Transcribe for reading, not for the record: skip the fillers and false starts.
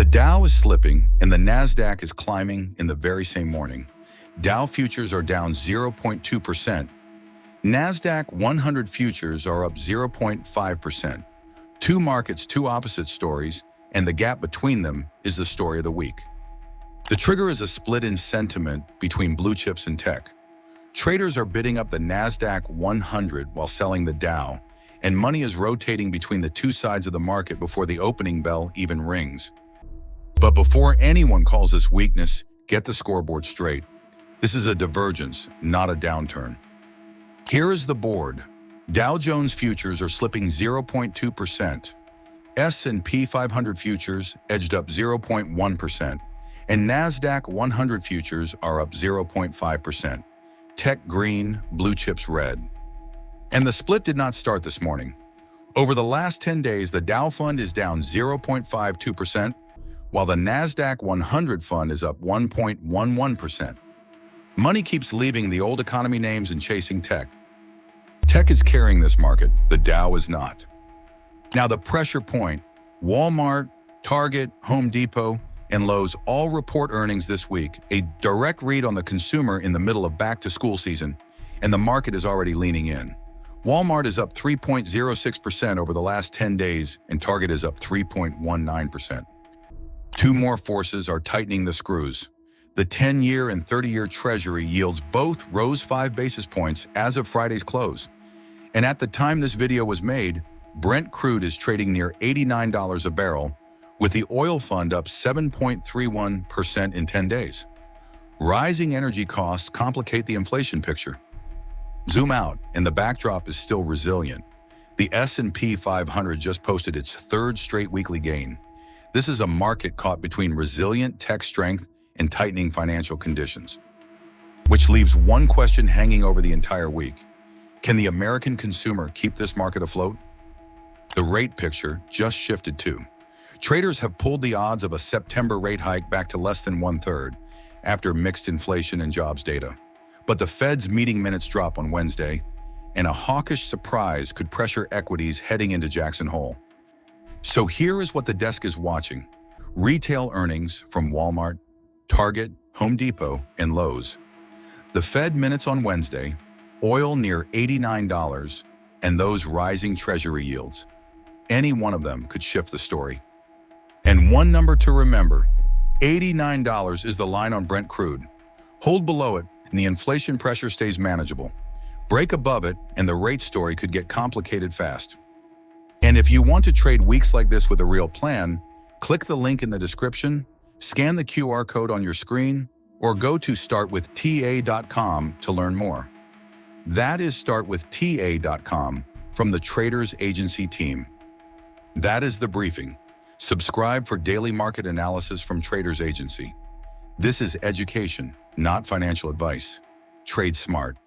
Dow is slipping and the Nasdaq is climbing in the very same morning. Dow futures are down 0.2%. Nasdaq 100 futures are up 0.5%. Two markets, two opposite stories, and the gap between them is the story of the week. The trigger is a split in sentiment between blue chips and tech. Traders are bidding up the Nasdaq 100 while selling the Dow, and money is rotating between the two sides of the market before the opening bell even rings. But before anyone calls this weakness, get the scoreboard straight. This is a divergence, not a downturn. Here is the board. Dow Jones futures are slipping 0.2%. S&P 500 futures edged up 0.1%. And Nasdaq 100 futures are up 0.5%. Tech green, blue chips red. And the split did not start this morning. Over the last 10 days, the Dow Fund is down 0.52%, while the Nasdaq 100 Fund is up 1.11%. Money keeps leaving the old economy names and chasing tech. Tech is carrying this market, the Dow is not. Now the pressure point, Walmart, Target, Home Depot, and Lowe's all report earnings this week, a direct read on the consumer in the middle of back-to-school season, and the market is already leaning in. Walmart is up 3.06% over the last 10 days, and Target is up 3.19%. Two more forces are tightening the screws. The 10-year and 30-year Treasury yields both rose 5 basis points as of Friday's close. And at the time this video was made, Brent crude is trading near $89 a barrel, with the oil fund up 7.31% in 10 days. Rising energy costs complicate the inflation picture. Zoom out, and the backdrop is still resilient. The S&P 500 just posted its third straight weekly gain. This is a market caught between resilient tech strength and tightening financial conditions. Which leaves one question hanging over the entire week. Can the American consumer keep this market afloat? The rate picture just shifted too. Traders have pulled the odds of a September rate hike back to less than 1/3 after mixed inflation and jobs data. But the Fed's meeting minutes drop on Wednesday, and a hawkish surprise could pressure equities heading into Jackson Hole. So here is what the desk is watching. Retail earnings from Walmart, Target, Home Depot, and Lowe's. The Fed minutes on Wednesday, oil near $89, and those rising Treasury yields. Any one of them could shift the story. And one number to remember, $89 is the line on Brent crude. Hold below it, and the inflation pressure stays manageable. Break above it, and the rate story could get complicated fast. And if you want to trade weeks like this with a real plan, click the link in the description, scan the QR code on your screen, or go to startwithtA.com to learn more. That is startwithtA.com from the Traders Agency team. That is the briefing. Subscribe for daily market analysis from Traders Agency. This is education, not financial advice. Trade smart.